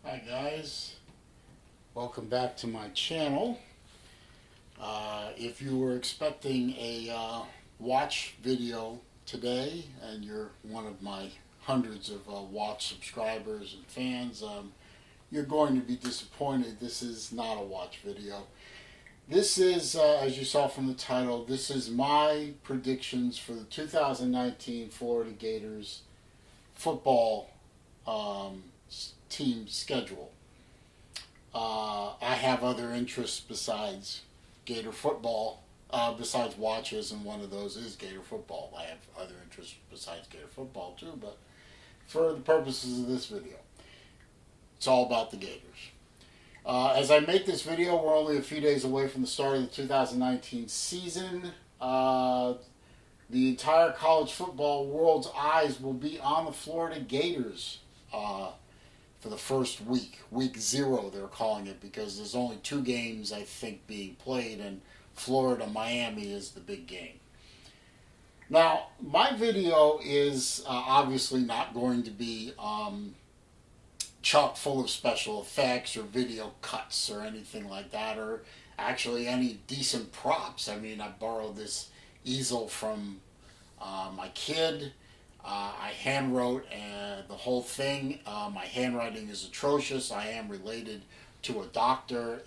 Hi guys, welcome back to my channel. If you were expecting a watch video today and you're one of my hundreds of watch subscribers and fans, you're going to be disappointed. This is not a watch video. This is, as you saw from the title, this is my predictions for the 2019 Florida Gators football team schedule. I have other interests besides Gator football, besides watches, and one of those is Gator football. I have other interests besides Gator football too, but for the purposes of this video, it's all about the Gators. As I make this video, we're only a few days away from the start of the 2019 season. The entire college football world's eyes will be on the Florida Gators for the first week. Week 0, they're calling it, because there's only 2 games, I think, being played, and Florida-Miami is the big game. Now, my video is obviously not going to be chock full of special effects or video cuts or anything like that, or actually any decent props. I mean, I borrowed this easel from my kid. I hand wrote the whole thing. My handwriting is atrocious. I am related to a doctor.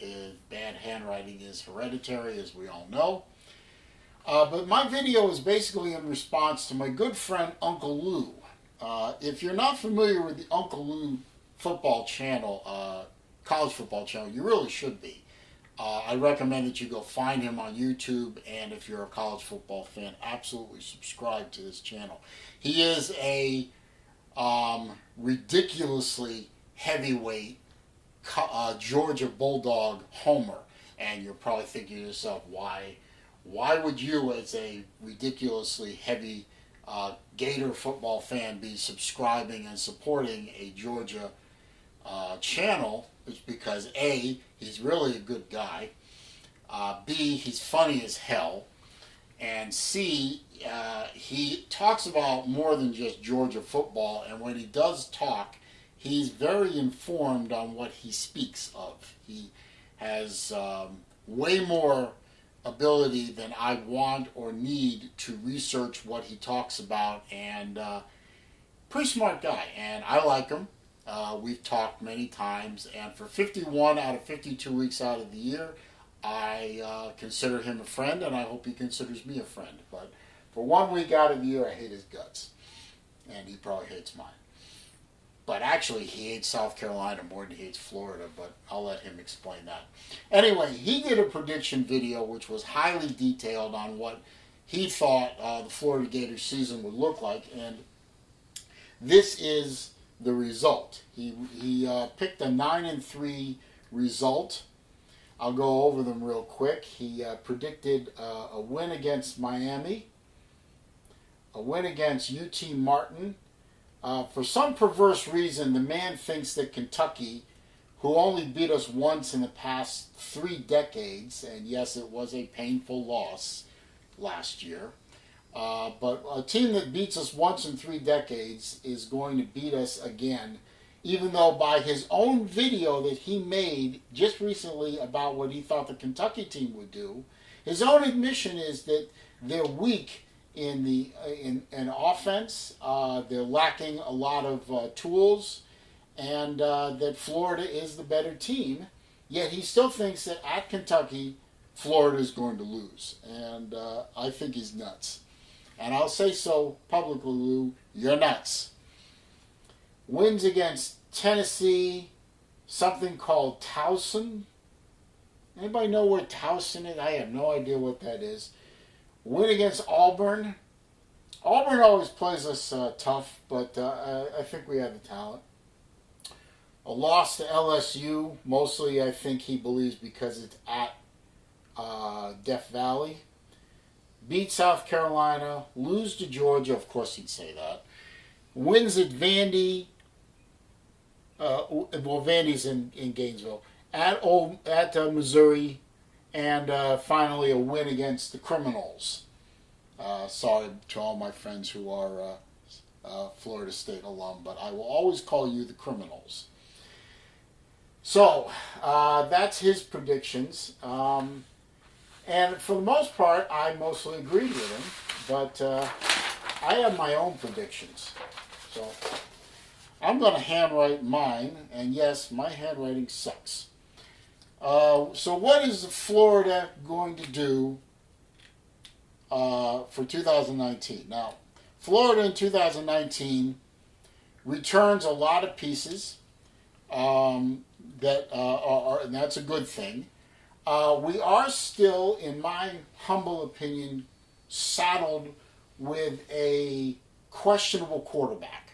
Bad handwriting is hereditary, as we all know. But my video is basically in response to my good friend Uncle Lou. If you're not familiar with the Uncle Lou football channel, college football channel, you really should be. I recommend that you go find him on YouTube, and if you're a college football fan, absolutely subscribe to his channel. He is a ridiculously heavyweight Georgia Bulldog homer, and you're probably thinking to yourself, why would you, as a ridiculously heavy Gator football fan, be subscribing and supporting a Georgia channel? It's because A, he's really a good guy, B, he's funny as hell, and C, he talks about more than just Georgia football, and when he does talk, he's very informed on what he speaks of. He has way more ability than I want or need to research what he talks about, and pretty smart guy, and I like him. We've talked many times, and for 51 out of 52 weeks out of the year, I consider him a friend, and I hope he considers me a friend. But for 1 week out of the year, I hate his guts, and he probably hates mine. But actually, he hates South Carolina more than he hates Florida, but I'll let him explain that. Anyway, he did a prediction video which was highly detailed on what he thought the Florida Gators season would look like, and this is the result. He picked a 9-3 result. I'll go over them real quick. He predicted a win against Miami, a win against UT Martin. For some perverse reason, the man thinks that Kentucky, who only beat us once in the past 3 decades, and yes, it was a painful loss last year, but a team that beats us once in 3 decades is going to beat us again, even though by his own video that he made just recently about what he thought the Kentucky team would do, his own admission is that they're weak in offense, they're lacking a lot of tools, and that Florida is the better team, yet he still thinks that at Kentucky, Florida is going to lose, and I think he's nuts. And I'll say so publicly, Lou, you're nuts. Wins against Tennessee, something called Towson. Anybody know where Towson is? I have no idea what that is. Win against Auburn. Auburn always plays us tough, but I think we have the talent. A loss to LSU, mostly I think he believes because it's at Death Valley. Beat South Carolina, lose to Georgia, of course he'd say that. Wins at Vandy, well, Vandy's in Gainesville, at Missouri, and finally a win against the Criminals. Sorry to all my friends who are Florida State alum, but I will always call you the Criminals. So that's his predictions. And for the most part, I mostly agreed with him. But I have my own predictions. So I'm going to handwrite mine. And yes, my handwriting sucks. So what is Florida going to do for 2019? Now, Florida in 2019 returns a lot of pieces and that's a good thing. We are still, in my humble opinion, saddled with a questionable quarterback.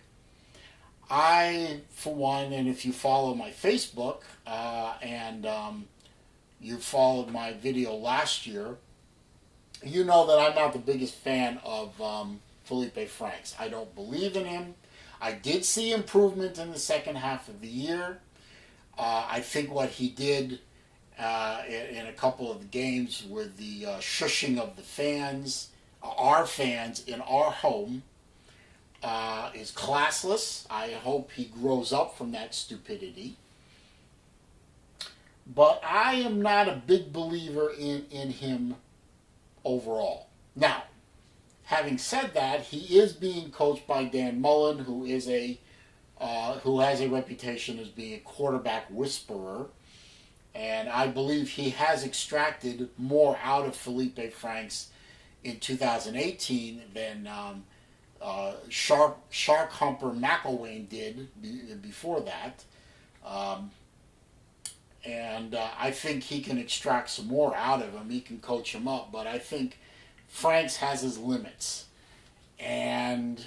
I, for one, and if you follow my Facebook and you followed my video last year, you know that I'm not the biggest fan of Felipe Franks. I don't believe in him. I did see improvement in the second half of the year. I think what he did in a couple of the games with the shushing of the fans, our fans in our home, is classless. I hope he grows up from that stupidity. But I am not a big believer in him overall. Now, having said that, he is being coached by Dan Mullen, who has a reputation as being a quarterback whisperer, and I believe he has extracted more out of Felipe Franks in 2018 than Shark Humper McElwain did before that. And I think he can extract some more out of him. He can coach him up, but I think Franks has his limits, and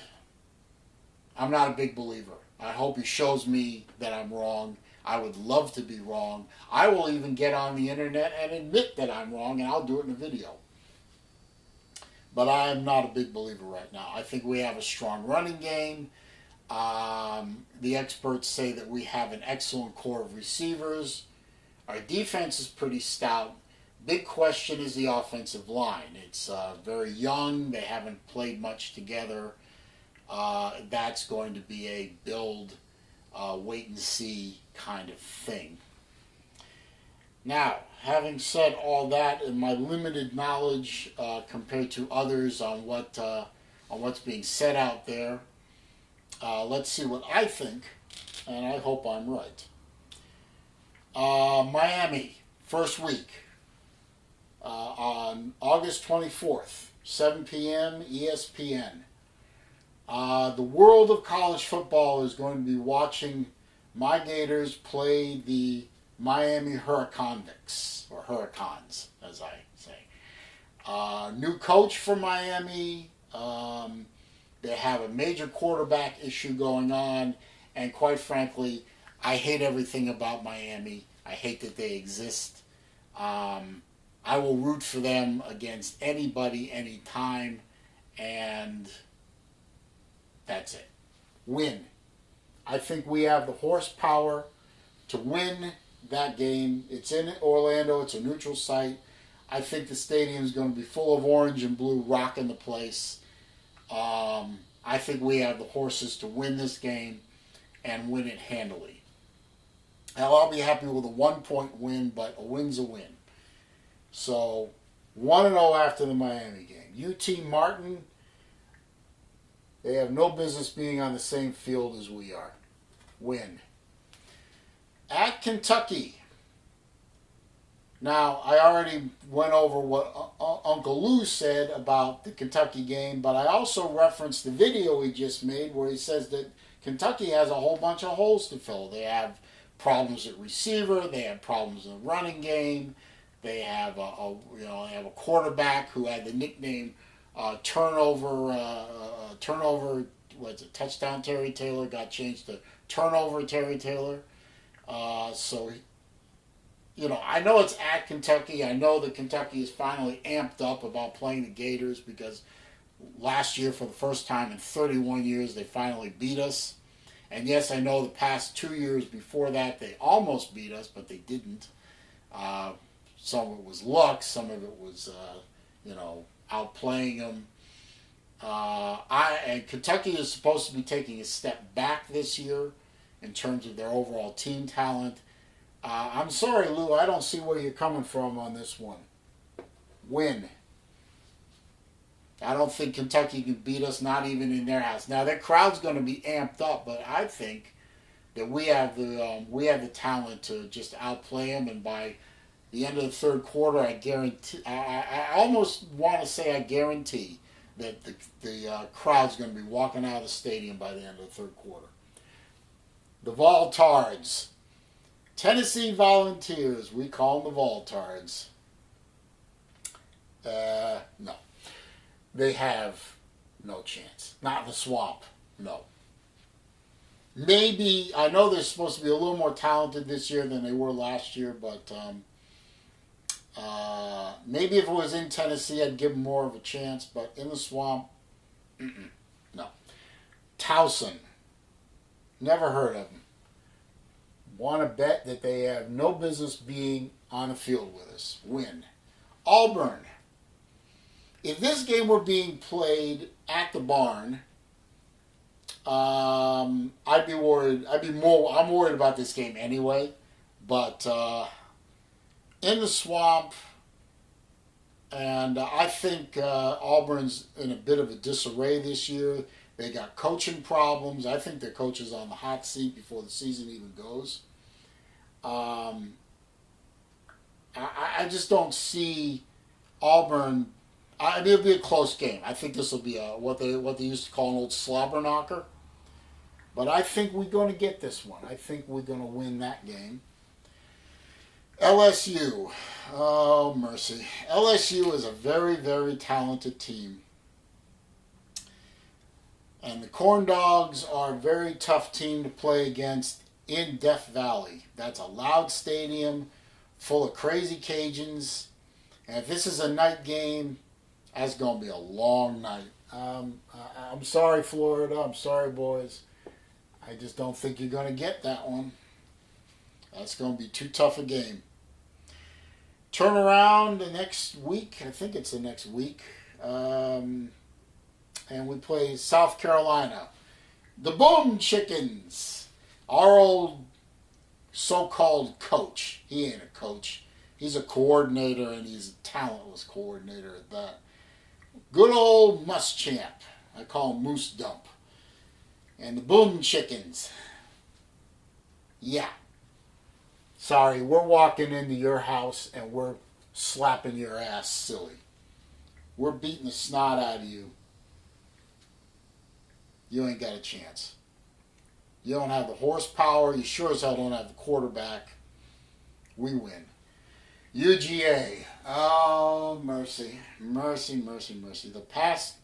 I'm not a big believer. I hope he shows me that I'm wrong. I would love to be wrong. I will even get on the internet and admit that I'm wrong, and I'll do it in a video. But I'm not a big believer right now. I think we have a strong running game. The experts say that we have an excellent core of receivers. Our defense is pretty stout. Big question is the offensive line. It's very young. They haven't played much together. That's going to be a build, wait and see kind of thing. Now, having said all that, and my limited knowledge compared to others on what's being said out there, let's see what I think, and I hope I'm right. Miami, first week, on August 24th, 7 p.m., ESPN. The world of college football is going to be watching my Gators play the Miami Hurricanvics, or Hurricanes, as I say. New coach for Miami. They have a major quarterback issue going on, and quite frankly, I hate everything about Miami. I hate that they exist. I will root for them against anybody, anytime, and that's it. Win. I think we have the horsepower to win that game. It's in Orlando. It's a neutral site. I think the stadium is going to be full of orange and blue, rocking the place. I think we have the horses to win this game and win it handily. Now, I'll be happy with a 1-point win, but a win's a win. So, 1-0 after the Miami game. UT Martin, they have no business being on the same field as we are. Win. At Kentucky. Now, I already went over what Uncle Lou said about the Kentucky game, but I also referenced the video he just made where he says that Kentucky has a whole bunch of holes to fill. They have problems at receiver. They have problems in the running game. They have they have a quarterback who had the nickname turnover. What's it? Touchdown Terry Taylor got changed to turnover Terry Taylor. I know it's at Kentucky. I know that Kentucky is finally amped up about playing the Gators because last year, for the first time in 31 years, they finally beat us. And yes, I know the past 2 years before that, they almost beat us, but they didn't. Some of it was luck. Some of it was, outplaying them. And Kentucky is supposed to be taking a step back this year in terms of their overall team talent. I'm sorry, Lou. I don't see where you're coming from on this one. Win. I don't think Kentucky can beat us, not even in their house. Now their crowd's going to be amped up, but I think that we have the talent to just outplay them. And by the end of the third quarter, I guarantee. I almost want to say I guarantee that the crowd's going to be walking out of the stadium by the end of the third quarter. The Voltards, Tennessee Volunteers. We call them the Voltards. No. They have no chance. Not in the swamp. No. Maybe, I know they're supposed to be a little more talented this year than they were last year, but maybe if it was in Tennessee, I'd give them more of a chance, but in the swamp, no. Towson. Never heard of them. Want to bet that they have no business being on the field with us. Win. Auburn. If this game were being played at the barn, I'd be worried. I'm worried about this game anyway. But in the swamp, and I think Auburn's in a bit of a disarray this year. They got coaching problems. I think their coach is on the hot seat before the season even goes. I just don't see Auburn. I mean, it'll be a close game. I think this will be what they used to call an old slobber knocker. But I think we're going to get this one. I think we're going to win that game. LSU. Oh, mercy. LSU is a very, very talented team. And the Corn Dogs are a very tough team to play against in Death Valley. That's a loud stadium full of crazy Cajuns. And if this is a night game, that's going to be a long night. I'm sorry, Florida. I'm sorry, boys. I just don't think you're going to get that one. That's going to be too tough a game. Turn around the next week. I think it's the next week. And we play South Carolina. The Boom Chickens. Our old so-called coach. He ain't a coach. He's a coordinator, and he's a talentless coordinator at that. Good old Muschamp. I call him Moose Dump. And the Boom Chickens. Yeah. Sorry, we're walking into your house and we're slapping your ass silly. We're beating the snot out of you. You ain't got a chance. You don't have the horsepower. You sure as hell don't have the quarterback. We win. UGA. Oh, mercy. Mercy, mercy, mercy. The past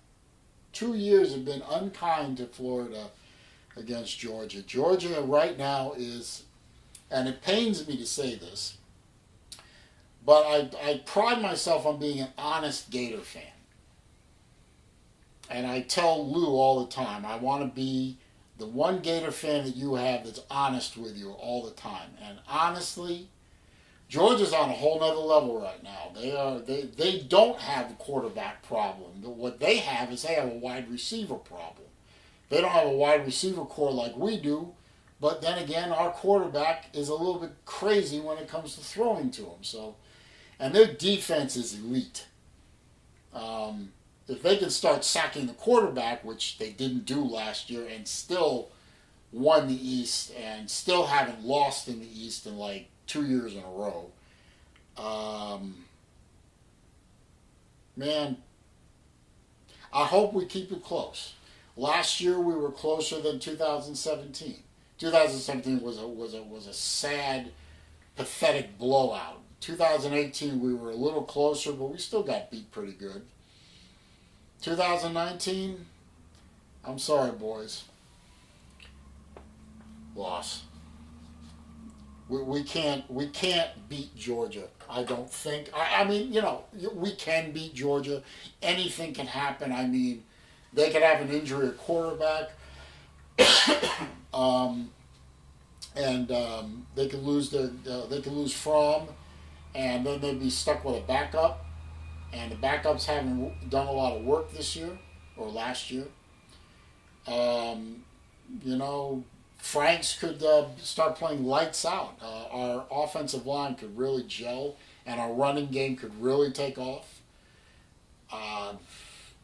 2 years have been unkind to Florida against Georgia. Georgia right now is, and it pains me to say this, but I pride myself on being an honest Gator fan. And I tell Lou all the time, I want to be the one Gator fan that you have that's honest with you all the time. And honestly, Georgia's on a whole nother level right now. They don't have a quarterback problem. What they have is they have a wide receiver problem. They don't have a wide receiver core like we do, but then again, our quarterback is a little bit crazy when it comes to throwing to him. So, and their defense is elite. If they can start sacking the quarterback, which they didn't do last year, and still won the East, and still haven't lost in the East in like 2 years in a row, man, I hope we keep it close. Last year we were closer than 2017. 2017 was a sad, pathetic blowout. 2018 we were a little closer, but we still got beat pretty good. 2019, I'm sorry, boys. Loss. We can't beat Georgia. I don't think. I mean, we can beat Georgia. Anything can happen. I mean, they could have an injury at quarterback, and they could lose Fromm, and then they'd be stuck with a backup. And the backups haven't done a lot of work this year or last year. Franks could start playing lights out. Our offensive line could really gel, and our running game could really take off. Uh,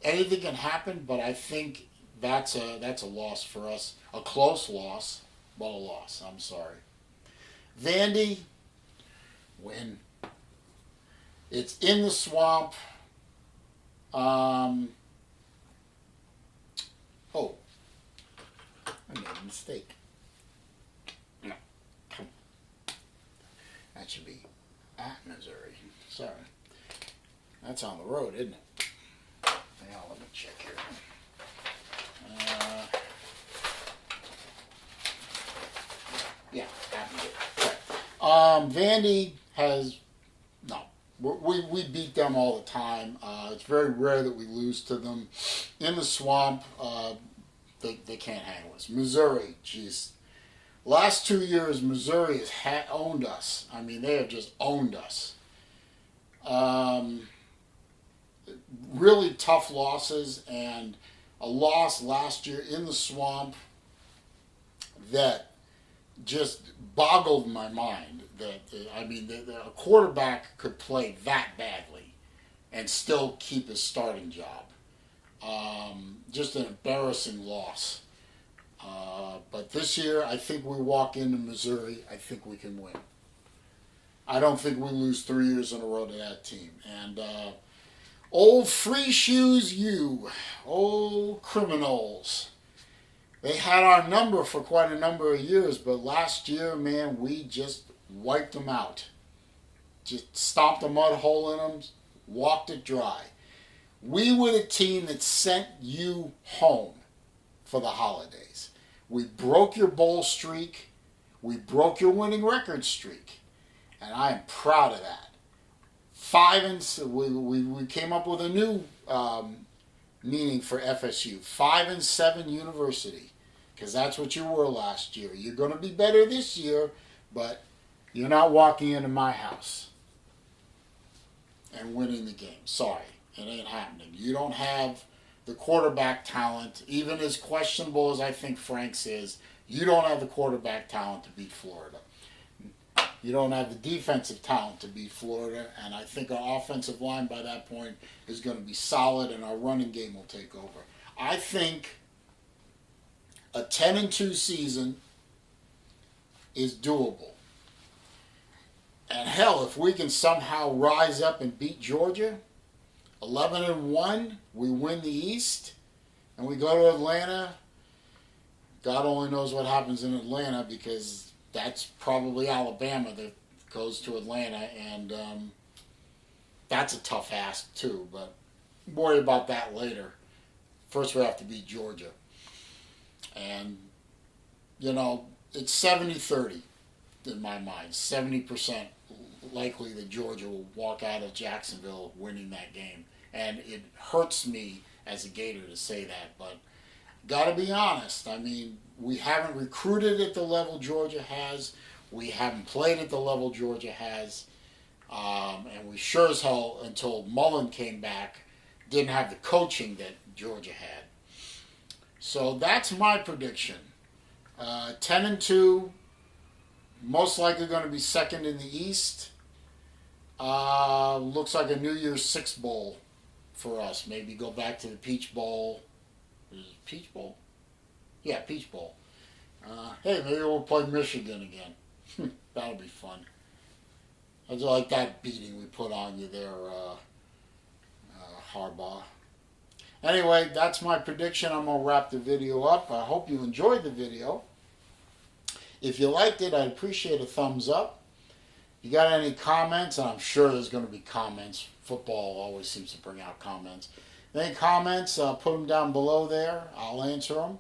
Anything can happen, but I think that's a loss for us. A close loss, but a loss. I'm sorry. Vandy, win. It's in the swamp. Um, oh, I made a mistake. No, come. That should be at Missouri. Sorry. That's on the road, isn't it? Now let me check here. Yeah, at Missouri. Correct. Vandy has no. We beat them all the time. It's very rare that we lose to them. In the swamp, they can't handle us. Missouri, geez. Last 2 years, Missouri has owned us. I mean, they have just owned us. Really tough losses, and a loss last year in the swamp that just boggled my mind. That a quarterback could play that badly and still keep his starting job. Just an embarrassing loss. But this year, I think we walk into Missouri. I think we can win. I don't think we lose 3 years in a row to that team. And old Free Shoes U, old criminals. They had our number for quite a number of years, but last year, man, we just wiped them out. Just stomped a mud hole in them, walked it dry. We were the team that sent you home for the holidays. We broke your bowl streak. We broke your winning record streak. And I am proud of that. We came up with a new meaning for FSU. 5-7 university. Because that's what you were last year. You're going to be better this year, but you're not walking into my house and winning the game. Sorry, it ain't happening. You don't have the quarterback talent, even as questionable as I think Franks is. You don't have the quarterback talent to beat Florida. You don't have the defensive talent to beat Florida, and I think our offensive line by that point is going to be solid, and our running game will take over. I think a 10-2 season is doable. And hell, if we can somehow rise up and beat Georgia, 11-1, we win the East, and we go to Atlanta. God only knows what happens in Atlanta, because that's probably Alabama that goes to Atlanta, and that's a tough ask too, but worry about that later. First we have to beat Georgia. And, it's 70-30 in my mind. 70% likely that Georgia will walk out of Jacksonville winning that game. And it hurts me as a Gator to say that, but got to be honest. I mean, we haven't recruited at the level Georgia has. We haven't played at the level Georgia has. And we sure as hell, until Mullen came back, didn't have the coaching that Georgia had. So that's my prediction. 10-2, most likely going to be second in the East. Looks like a New Year's Six Bowl for us. Maybe go back to the Peach Bowl. Is it Peach Bowl? Yeah, Peach Bowl. Hey, maybe we'll play Michigan again. That'll be fun. I just like that beating we put on you there, Harbaugh. Anyway, that's my prediction. I'm going to wrap the video up. I hope you enjoyed the video. If you liked it, I'd appreciate a thumbs up. You got any comments? And I'm sure there's going to be comments. Football always seems to bring out comments. Any comments, put them down below there. I'll answer them.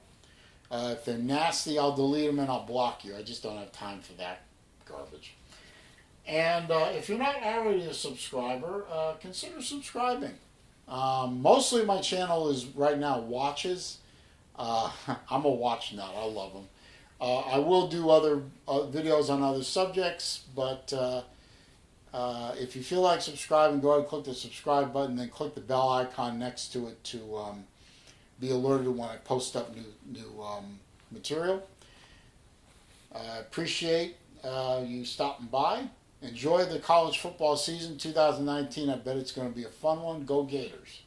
If they're nasty, I'll delete them and I'll block you. I just don't have time for that garbage. And if you're not already a subscriber, consider subscribing. Mostly my channel is right now watches. I'm a watch nut. I love them. I will do other videos on other subjects, but if you feel like subscribing, go ahead and click the subscribe button, then click the bell icon next to it to be alerted when I post up new material. I appreciate you stopping by. Enjoy the college football season 2019. I bet it's going to be a fun one. Go Gators.